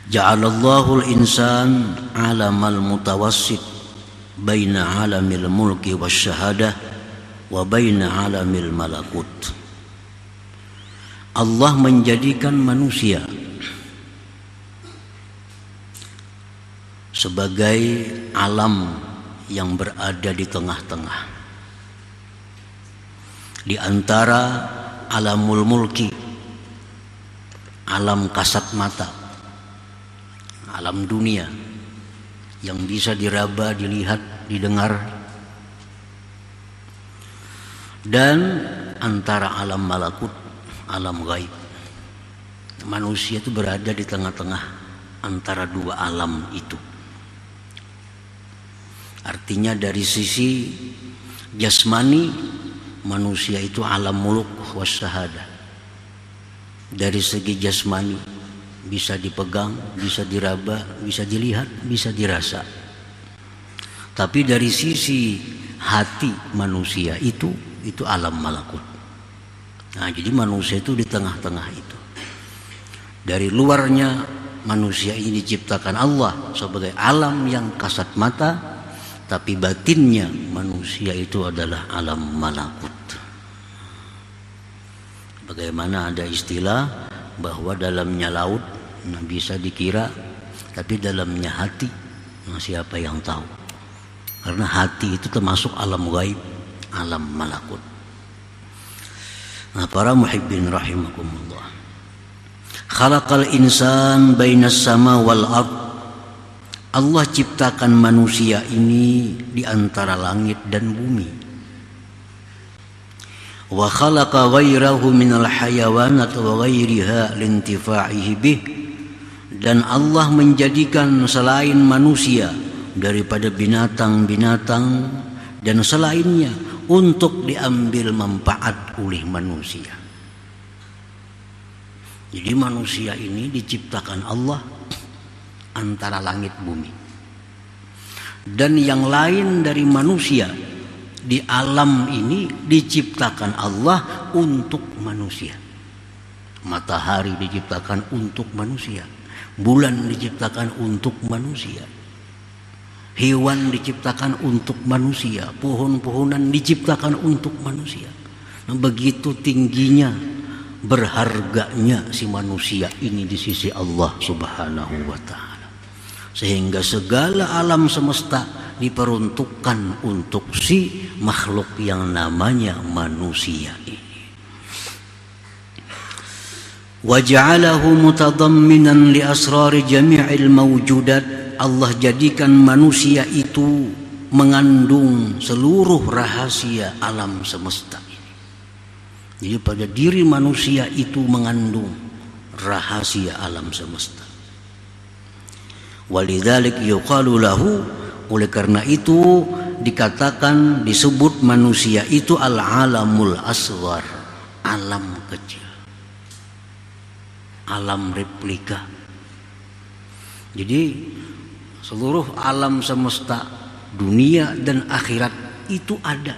Ja'alallahu al-insan alamal mutawassit baina alamil mulki wasyahadah wa baina alamil malakut. Allah menjadikan manusia sebagai alam yang berada di tengah-tengah, di antara alamul mulki, alam kasat mata, alam dunia yang bisa diraba, dilihat, didengar, dan antara alam malakut, alam gaib. Manusia itu berada di tengah-tengah antara dua alam itu. Artinya dari sisi jasmani, manusia itu alam muluk wasyahadah. Dari segi jasmani bisa dipegang, bisa diraba, bisa dilihat, bisa dirasa. Tapi dari sisi hati manusia itu alam malakut. Nah, jadi manusia itu di tengah-tengah itu. Dari luarnya manusia ini diciptakan Allah sebagai alam yang kasat mata, tapi batinnya manusia itu adalah alam malakut. Bagaimana ada istilah bahwa dalamnya laut bisa dikira, tapi dalamnya hati, siapa yang tahu? Karena hati itu termasuk alam gaib, alam malakut. Nah, para muhibbin rahimakumullah, khalaqal insan bainas sama wal ard. Allah ciptakan manusia ini di antara langit dan bumi. Wa khalaqa ghairahu minal hayawanat wa ghairiha lintifa'ihi bih. Dan Allah menjadikan selain manusia daripada binatang-binatang dan selainnya untuk diambil manfaat oleh manusia. Jadi manusia ini diciptakan Allah antara langit bumi, dan yang lain dari manusia di alam ini diciptakan Allah untuk manusia. Matahari diciptakan untuk manusia, bulan diciptakan untuk manusia, hewan diciptakan untuk manusia, pohon-pohonan diciptakan untuk manusia. Nah, begitu tingginya, berharganya si manusia ini di sisi Allah Subhanahu wa ta'ala, sehingga segala alam semesta diperuntukkan untuk si makhluk yang namanya manusia ini. Wa ja'alahu mutadamminan li asrari jami'il mawjudat. Allah jadikan manusia itu mengandung seluruh rahasia alam semesta ini. Jadi pada diri manusia itu mengandung rahasia alam semesta. Walidzalik yuqalu lahu, oleh karena itu dikatakan, disebut manusia itu al-alamul asghar, alam kecil, alam replika. Jadi seluruh alam semesta, dunia dan akhirat itu ada,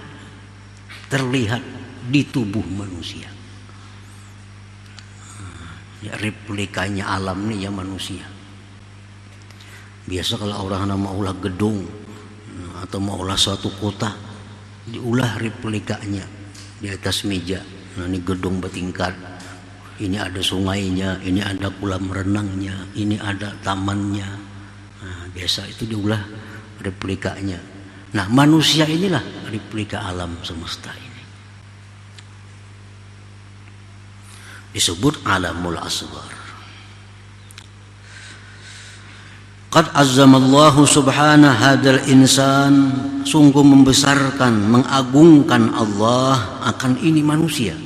terlihat di tubuh manusia. Ya, replikanya alam nih ya manusia. Biasa kalau orang mau ulah gedung atau mau ulah suatu kota, diulah replikanya di atas meja. Nah, ini gedung bertingkat, ini ada sungainya, ini ada kolam renangnya, ini ada tamannya. Nah, biasa itu diulah replikanya. Nah, manusia inilah replika alam semesta ini. Disebut alamul asghar. Qad azzamallahu subhanahu hadzal insan, sungguh membesarkan, mengagungkan Allah akan ini manusia.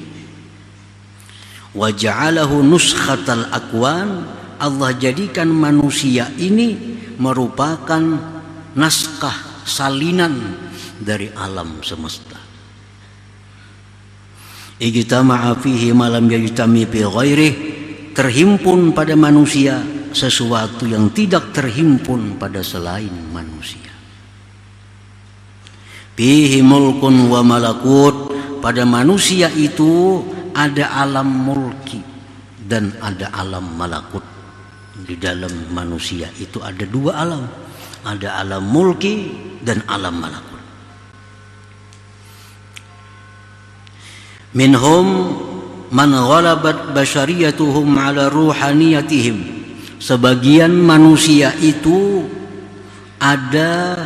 Wa ja'alahu nuskhatal akwan, Allah jadikan manusia ini merupakan naskah, salinan dari alam semesta. Ijtama'a fihi ma lam yajtami fi ghairihi, terhimpun pada manusia sesuatu yang tidak terhimpun pada selain manusia. Fihi mulkun wa malakut, pada manusia itu ada alam mulki dan ada alam malakut. Di dalam manusia itu ada dua alam, ada alam mulki dan alam malakut. Minhum man ghalabat basyariyatuhum ala ruhaniyatihim. Sebagian manusia itu ada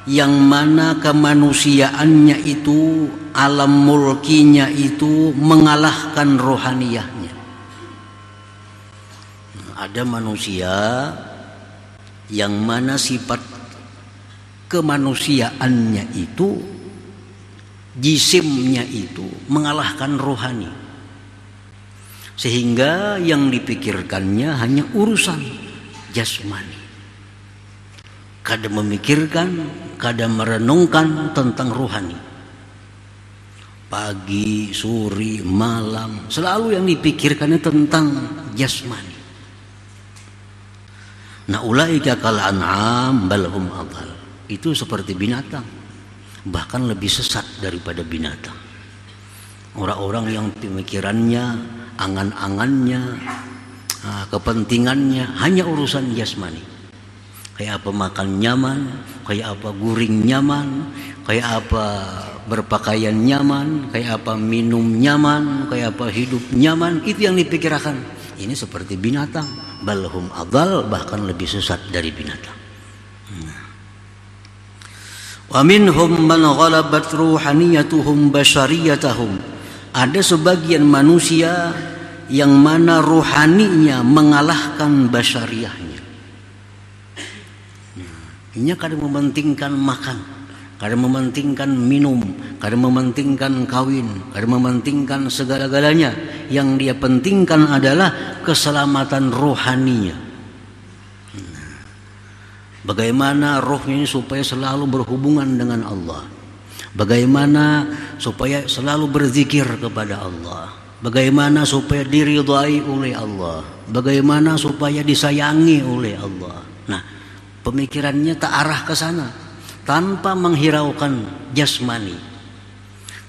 yang mana kemanusiaannya itu, alam mulkinya itu mengalahkan rohaniyahnya. Ada manusia yang mana sifat kemanusiaannya itu, jisimnya itu mengalahkan rohani, sehingga yang dipikirkannya hanya urusan jasmani. Kadang memikirkan, kadang merenungkan tentang rohani. Pagi, sore, malam, selalu yang dipikirkannya tentang jasmani. Nah, ulaika kal an'am bal hum adhal. Itu seperti binatang, bahkan lebih sesat daripada binatang. Orang-orang yang pemikirannya, angan-angannya, kepentingannya hanya urusan jasmani. Kayak apa makan nyaman, kayak apa guring nyaman, kayak apa berpakaian nyaman, kayak apa minum nyaman, kayak apa hidup nyaman. Itu yang dipikirkan. Ini seperti binatang, balhum adhal, bahkan lebih sesat dari binatang. Wa minhum man ghalabat ruhaniyatuhum basyariyatahum. Ada sebagian manusia yang mana ruhaninya mengalahkan basyariyahnya. Ini kadang mementingkan makan, kadang mementingkan minum, kadang mementingkan kawin, kadang mementingkan segala-galanya. Yang dia pentingkan adalah keselamatan rohaninya. Bagaimana rohnya ini supaya selalu berhubungan dengan Allah, bagaimana supaya selalu berzikir kepada Allah, bagaimana supaya diridhai oleh Allah, bagaimana supaya disayangi oleh Allah. Nah, pemikirannya tak arah ke sana, tanpa menghiraukan jasmani.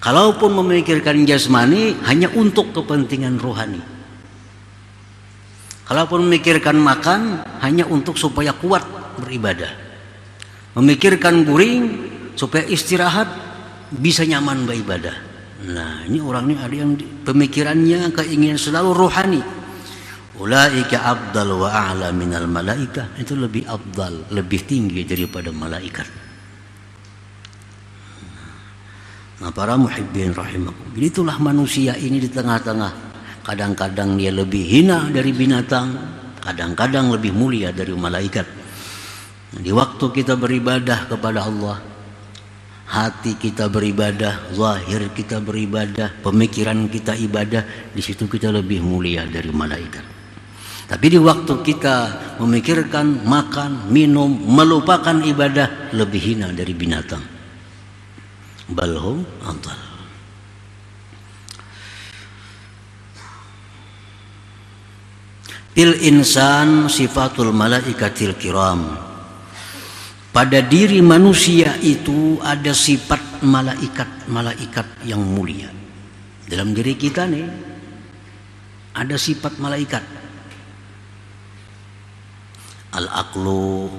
Kalaupun memikirkan jasmani hanya untuk kepentingan rohani. Kalaupun memikirkan makan hanya untuk supaya kuat beribadah. Memikirkan guring supaya istirahat bisa nyaman beribadah. Nah, ini orang ini ada yang pemikirannya keinginan selalu rohani. Ulaika afdal wa a'la minal malaikah. Itu lebih afdal, lebih tinggi daripada malaikat. Nah, para muhibbin rahimakum. Itulah manusia ini di tengah-tengah. Kadang-kadang dia lebih hina dari binatang, kadang-kadang lebih mulia dari malaikat. Di waktu kita beribadah kepada Allah, hati kita beribadah, zahir kita beribadah, pemikiran kita ibadah, di situ kita lebih mulia dari malaikat. Tapi di waktu kita memikirkan makan, minum, melupakan ibadah, lebih hina dari binatang. Balhum adhal. Fil insan sifatul malaikatil kiram. Pada diri manusia itu ada sifat malaikat yang mulia. Dalam diri kita nih ada sifat malaikat. Al-aqlu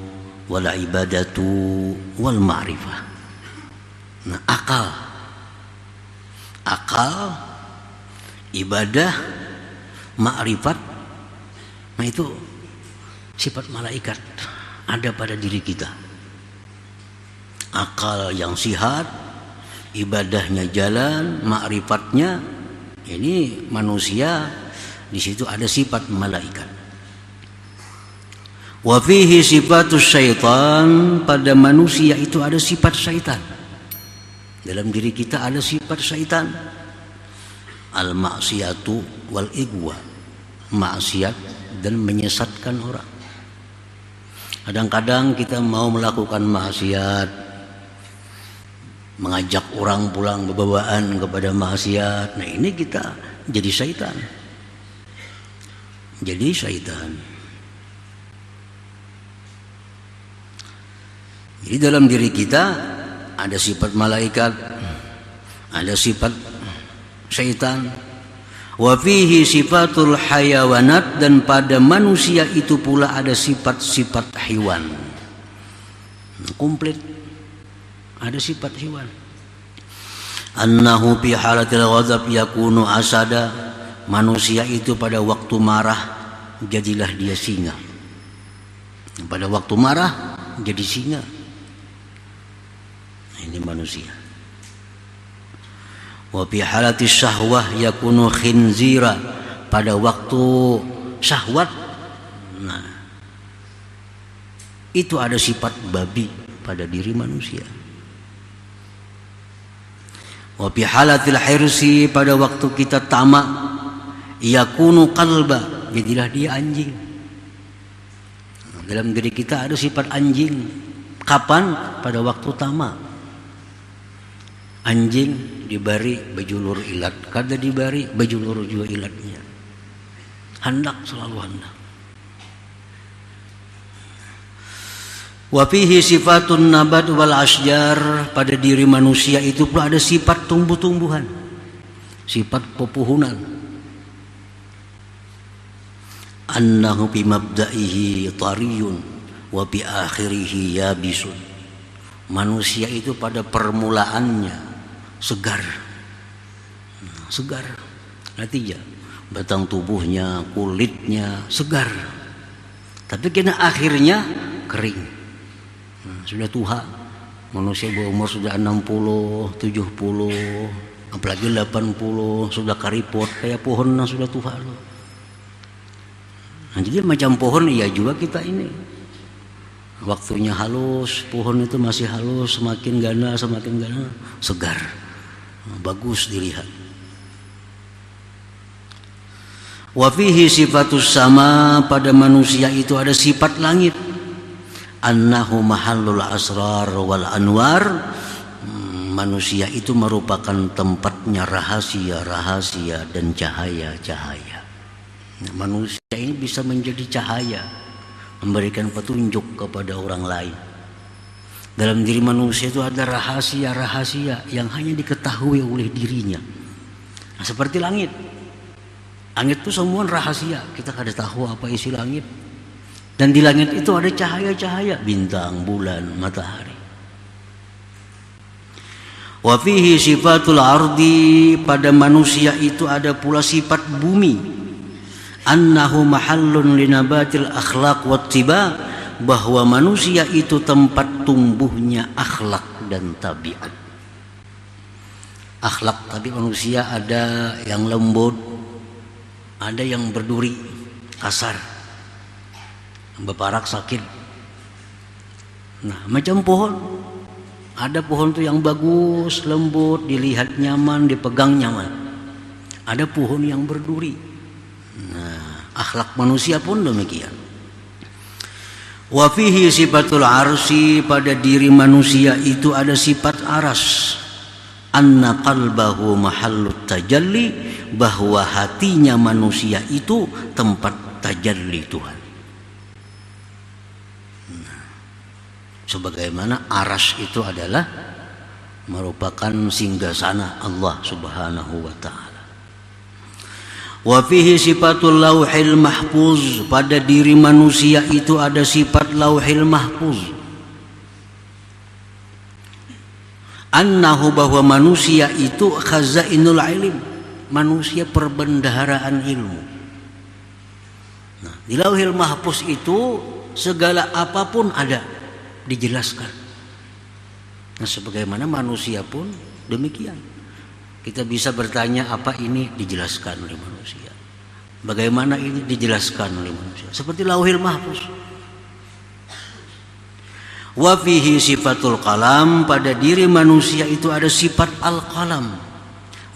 wal ibadatu wal ma'rifah. Nah, akal, ibadah, ma'rifat, nah itu sifat malaikat ada pada diri kita. Akal yang sihat, ibadahnya jalan, ma'rifatnya, ini manusia, di situ ada sifat malaikat. Wa fihi sifatus syaitan, pada manusia itu ada sifat syaitan. Dalam diri kita ada sifat syaitan. Al-maksiyatu wal igwa, maksiat dan menyesatkan orang. Kadang-kadang kita mau melakukan maksiat, mengajak orang pulang berbawaan kepada maksiat. Nah, ini kita jadi syaitan. Jadi syaitan. Jadi dalam diri kita ada sifat malaikat, ada sifat syaitan. Wa fihi sifatul hayawanat, dan pada manusia itu pula ada sifat-sifat hewan. Komplit. Ada sifat hewan. Annahu fi halatil ghadab yakunu asada. Manusia itu pada waktu marah jadilah dia singa. Pada waktu marah jadi singa. Ini manusia. Wa fi halati syahwah yakunu khinzira. Pada waktu syahwat, nah, itu ada sifat babi pada diri manusia. Wa fi halatil hirsi, pada waktu kita tamak, yakunu qalba, jadilah dia anjing. Dalam diri kita ada sifat anjing. Kapan? Pada waktu tamak. Anjing dibari bejulur ilat, kada dibari bejulur juga ilatnya. Hendak, selalu hendak. Wa fihi sifatun nabat wal asjar. Pada diri manusia itu pula ada sifat tumbuh-tumbuhan, sifat pepohonan. Annahu bi mabda'ihi tariyun wa bi akhirihi yabisun. Manusia itu pada permulaannya segar. Segar. Artinya batang tubuhnya, kulitnya segar. Tapi kena akhirnya kering. Sudah tua. Manusia berumur sudah 60, 70, apalagi 80, sudah karipot kayak pohon yang sudah tua loh. Nah, jadi macam pohon ya juga kita ini. Waktunya halus, pohon itu masih halus, semakin gana, segar. Bagus dilihat. Wa fihi sifatus sama. Pada manusia itu ada sifat langit. Annahu mahallul asrar wal anwar. Manusia itu merupakan tempatnya rahasia-rahasia dan cahaya-cahaya. Nah, manusia ini bisa menjadi cahaya, memberikan petunjuk kepada orang lain. Dalam diri manusia itu ada rahasia-rahasia yang hanya diketahui oleh dirinya. Nah, seperti langit. Langit itu semua rahasia, kita kada tahu apa isi langit. Dan di langit itu ada cahaya-cahaya, bintang, bulan, matahari. Wa fihi sifatul ardi. Pada manusia itu ada pula sifat bumi. Annahu mahallun linabatil akhlaq wattiba. Bahwa manusia itu tempat tumbuhnya akhlak dan tabiat. Akhlak tadi manusia ada yang lembut, ada yang berduri, kasar, beparak, sakit. Nah, macam pohon. Ada pohon tuh yang bagus, lembut, dilihat nyaman, dipegang nyaman. Ada pohon yang berduri. Nah, akhlak manusia pun demikian. Wa fihi sifatul arsi. Pada diri manusia itu ada sifat aras. Anna qalbahu mahallut tajalli. Bahwa hatinya manusia itu tempat tajalli Tuhan. Nah, sebagaimana aras itu adalah merupakan singgasana Allah Subhanahu wa ta'ala. Wa fihi sifatul lauhil mahfuz. Pada diri manusia itu ada sifat lauhil mahfuz. Annahu, bahwa manusia itu khazainul ilm, manusia perbendaharaan ilmu. Nah, di lauhil mahfuz itu segala apapun ada dijelaskan. Nah, sebagaimana manusia pun demikian. Kita bisa bertanya apa ini, dijelaskan oleh manusia. Bagaimana ini, dijelaskan oleh manusia. Seperti lauhil mahfuz. Wa fihi sifatul qalam. Pada diri manusia itu ada sifat al-qalam.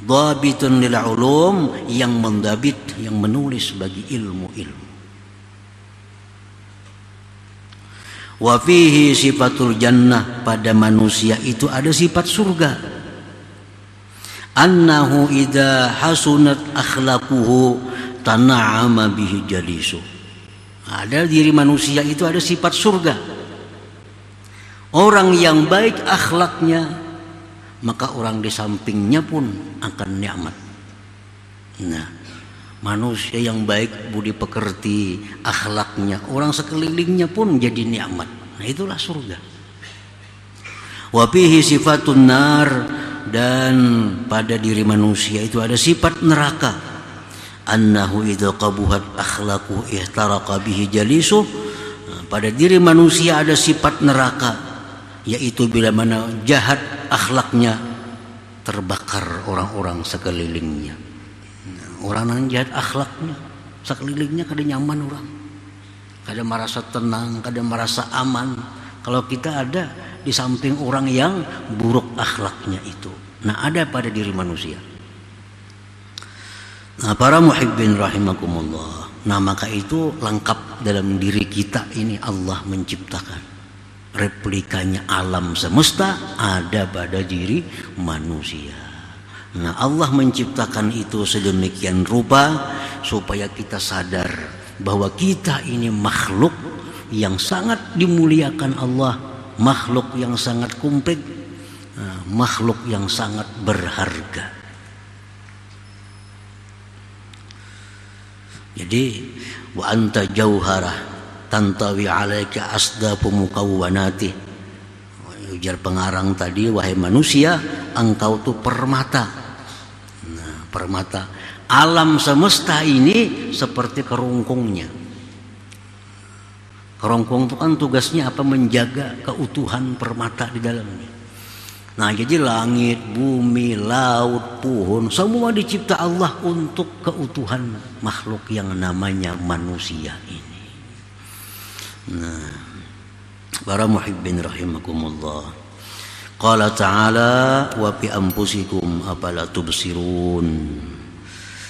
Dhabitun lil ulum, yang mendabit, yang menulis bagi ilmu-ilmu. Wa fihi sifatul jannah. Pada manusia itu ada sifat surga. Annahu idza hasunat akhlaquhu tana'ama bihi jalisu. Ada diri manusia itu ada sifat surga. Orang yang baik akhlaknya, maka orang di sampingnya pun akan nikmat. Nah, manusia yang baik, budi pekerti, akhlaknya, orang sekelilingnya pun jadi nikmat. Nah, itulah surga. Wa fihi sifatun nar, dan pada diri manusia itu ada sifat neraka. Annahu idza qabuhat akhlaqu ihtaraqa bihi jalisu. Pada diri manusia ada sifat neraka, yaitu bila mana jahat akhlaknya terbakar orang-orang sekelilingnya. Orang yang jahat akhlaknya sekelilingnya kada nyaman orang, kada merasa tenang, kada merasa aman kalau kita ada di samping orang yang buruk akhlaknya itu. Nah, ada pada diri manusia. Nah, para muhibbin rahimakumullah, nah maka itu lengkap dalam diri kita ini. Allah menciptakan replikanya alam semesta ada pada diri manusia. Nah, Allah menciptakan itu sedemikian rupa supaya kita sadar bahwa kita ini makhluk yang sangat dimuliakan Allah, makhluk yang sangat komplit, makhluk yang sangat berharga. Jadi wa anta jauharah tantawi alaika asdafu mukawwanati. Ujar pengarang tadi, wahai manusia, engkau tuh permata. Nah, permata. Alam semesta ini seperti kerongkongnya. Kerongkong itu kan tugasnya apa? Menjaga keutuhan permata di dalamnya. Nah, jadi langit, bumi, laut, pohon, semua dicipta Allah untuk keutuhan makhluk yang namanya manusia ini. Nah, para muhibbin rahimakumullah. Qala ta'ala wa fi anfusikum afala tubsirun.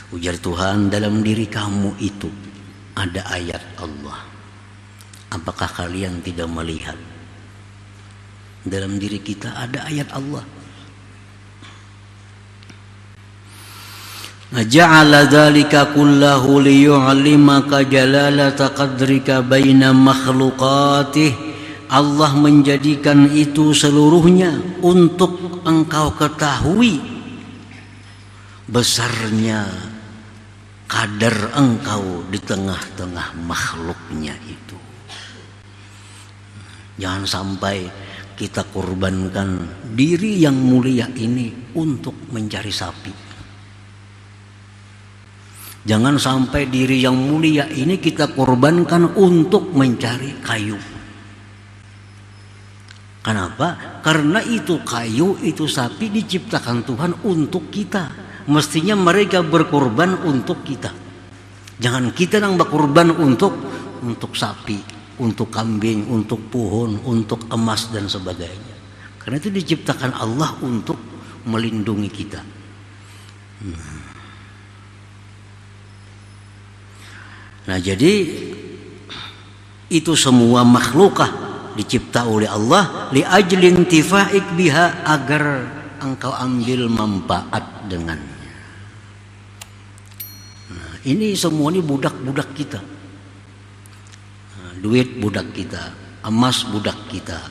Ujar Tuhan, dalam diri kamu itu ada ayat Allah. Apakah kalian tidak melihat? Dalam diri kita ada ayat Allah. Ja'ala dzalika kullahu liyu'allimaka jalalata qadrika baina makhluqatih. Allah menjadikan itu seluruhnya untuk engkau ketahui besarnya kadar engkau di tengah-tengah makhluknya itu. Jangan sampai kita korbankan diri yang mulia ini untuk mencari sapi. Jangan sampai diri yang mulia ini kita korbankan untuk mencari kayu. Kenapa? Karena itu kayu, itu sapi diciptakan Tuhan untuk kita. Mestinya mereka berkorban untuk kita. Jangan kita yang berkorban untuk sapi, untuk kambing, untuk pohon, untuk emas dan sebagainya. Karena itu diciptakan Allah untuk melindungi kita. Nah, jadi itu semua makhlukah dicipta oleh Allah li ajlin tifa'ik biha, agar engkau ambil manfaat dengannya. Nah, ini semua ini budak-budak kita. Duit budak kita, emas budak kita,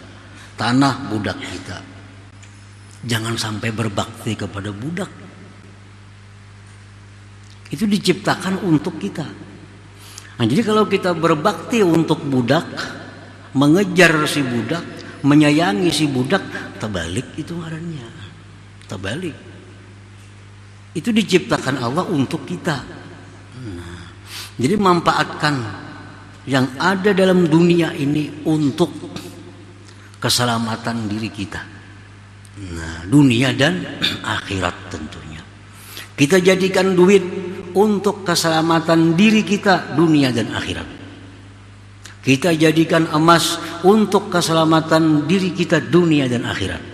tanah budak kita. Jangan sampai berbakti kepada budak. Itu diciptakan untuk kita. Nah, jadi kalau kita berbakti untuk budak, mengejar si budak, menyayangi si budak, terbalik itu ngarannya. Terbalik. Itu diciptakan Allah untuk kita. Nah, jadi manfaatkan yang ada dalam dunia ini untuk keselamatan diri kita. Nah, dunia dan akhirat tentunya. Kita jadikan duit untuk keselamatan diri kita, dunia dan akhirat. Kita jadikan emas untuk keselamatan diri kita, dunia dan akhirat.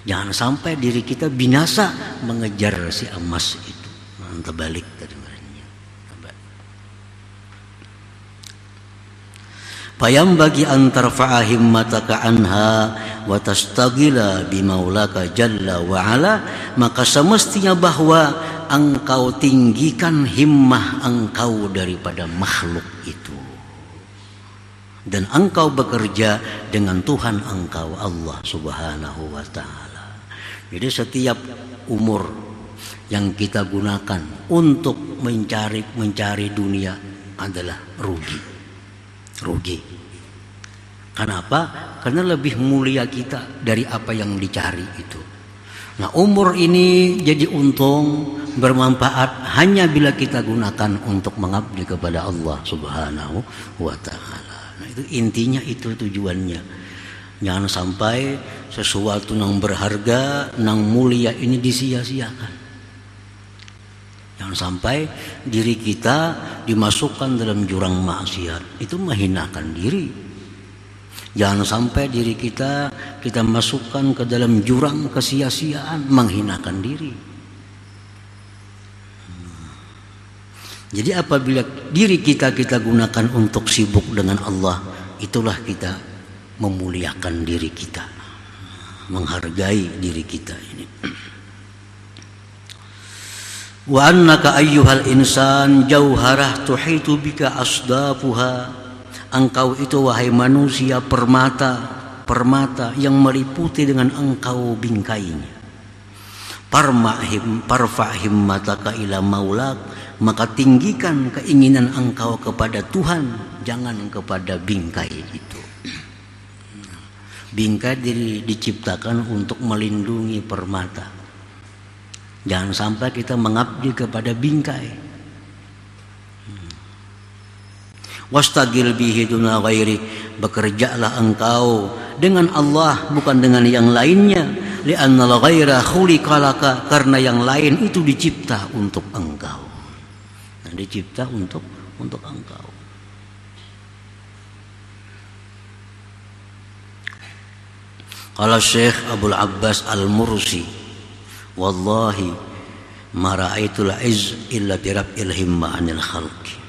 Jangan sampai diri kita binasa mengejar si emas itu. Terbalik tadi. Fayam bagi antar fa'ahim mataka anha wa tastagila bimaulaka jalla wa ala, maka semestinya bahwa engkau tinggikan himmah engkau daripada makhluk itu, dan engkau bekerja dengan Tuhan engkau Allah subhanahu wa ta'ala. Jadi setiap umur yang kita gunakan untuk mencari dunia adalah rugi. Kenapa? Karena lebih mulia kita dari apa yang dicari itu. Nah, umur ini jadi untung, bermanfaat hanya bila kita gunakan untuk mengabdi kepada Allah Subhanahu wa Ta'ala. Nah, itu intinya, itu tujuannya. Jangan sampai sesuatu yang berharga, yang mulia ini disia-siakan. Jangan sampai diri kita dimasukkan dalam jurang maksiat, itu menghinakan diri. Jangan sampai diri kita masukkan ke dalam jurang kesia-siaan, menghinakan diri. Jadi apabila diri kita gunakan untuk sibuk dengan Allah, itulah kita memuliakan diri kita, menghargai diri kita ini. Wa annaka ayyuhal insan jauharah tuhitu bika asdafuha. Engkau itu wahai manusia permata yang meliputi dengan engkau bingkainya. Parfa'him mataka ila maulak, maka tinggikan keinginan engkau kepada Tuhan, jangan kepada bingkai itu. Bingkai diciptakan untuk melindungi permata. Jangan sampai kita mengabdi kepada bingkai. Wastagil bihi duna ghairi, bekerjalah engkau dengan Allah bukan dengan yang lainnya. Li'annal ghaira khuliqa laka, karena yang lain itu dicipta untuk engkau. Nah, dicipta untuk engkau. Qala Syekh Abdul Abbas Al-Mursi, wallahi ma ra'aitul izz illa bi rab'il himma 'anil khalqi.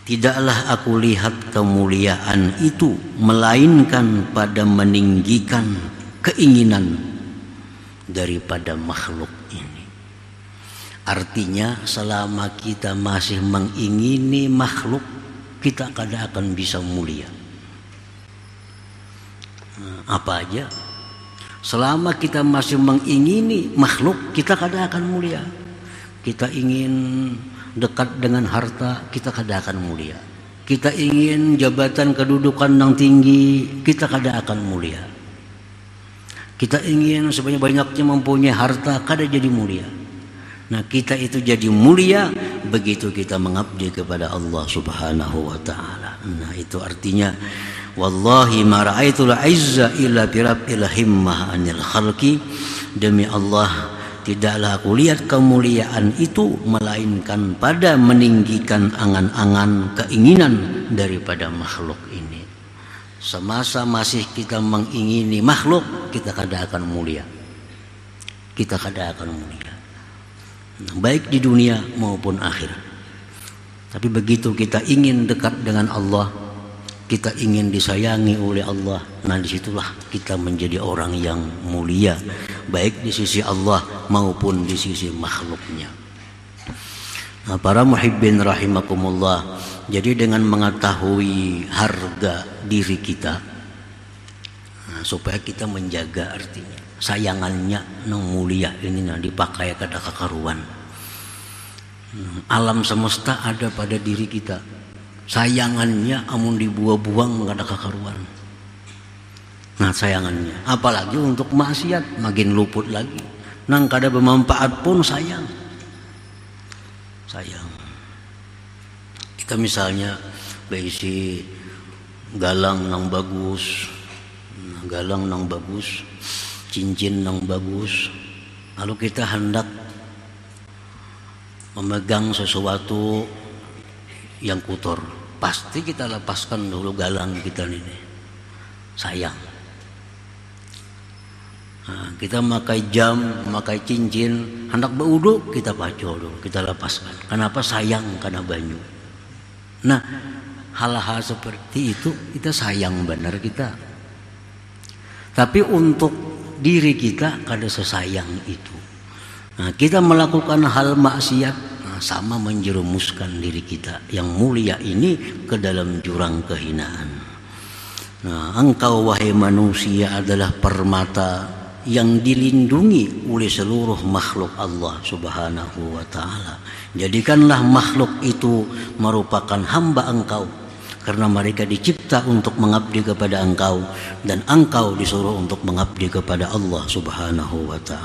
Tidaklah aku lihat kemuliaan itu melainkan pada meninggikan keinginan daripada makhluk ini. Artinya selama kita masih mengingini makhluk, kita kada akan bisa mulia. Apa aja? Selama kita masih mengingini makhluk, kita kada akan mulia. Kita ingin dekat dengan harta, kita kada akan mulia. Kita ingin jabatan kedudukan yang tinggi, kita kada akan mulia. Kita ingin sebanyak-banyaknya mempunyai harta, kada jadi mulia. Nah, kita itu jadi mulia begitu kita mengabdi kepada Allah Subhanahu wa Ta'ala. Nah, itu artinya wallahi ma ra'aitul izza illa bi rabbil himmah 'anil khalqi. Demi Allah, tidaklah aku lihat kemuliaan itu melainkan pada meninggikan angan-angan keinginan daripada makhluk ini. Semasa masih kita mengingini makhluk, kita kada akan mulia. Kita kada akan mulia, baik di dunia maupun akhirat. Tapi begitu kita ingin dekat dengan Allah, kita ingin disayangi oleh Allah, nah disitulah kita menjadi orang yang mulia, baik di sisi Allah maupun di sisi makhluknya. Nah, para muhibbin rahimakumullah, jadi dengan mengetahui harga diri kita, nah, supaya kita menjaga, artinya sayangannya nang mulia ini nah dipakai kada kakaruan. Alam semesta ada pada diri kita, sayangannya amun dibuang-buang kada kakaruan. Nah, sayangannya apalagi untuk maksiat makin luput lagi. Nang kada bermanfaat pun sayang. Kita misalnya beisi galang nang bagus, cincin nang bagus, lalu kita hendak memegang sesuatu yang kotor, pasti kita lepaskan dulu galang kita ini, sayang. Nah, kita memakai jam, memakai cincin, hendak berwudu, kita paco dulu, kita lepaskan. Kenapa? Sayang karena banyu. Nah, hal-hal seperti itu kita sayang benar kita. Tapi untuk diri kita kada sesayang itu. Nah, kita melakukan hal maksiat, nah, sama menjerumuskan diri kita yang mulia ini ke dalam jurang kehinaan. Nah, engkau wahai manusia adalah permata yang dilindungi oleh seluruh makhluk Allah Subhanahu wa ta'ala. Jadikanlah makhluk itu merupakan hamba Engkau, karena mereka dicipta untuk mengabdi kepada Engkau, dan Engkau disuruh untuk mengabdi kepada Allah Subhanahu wa ta'ala.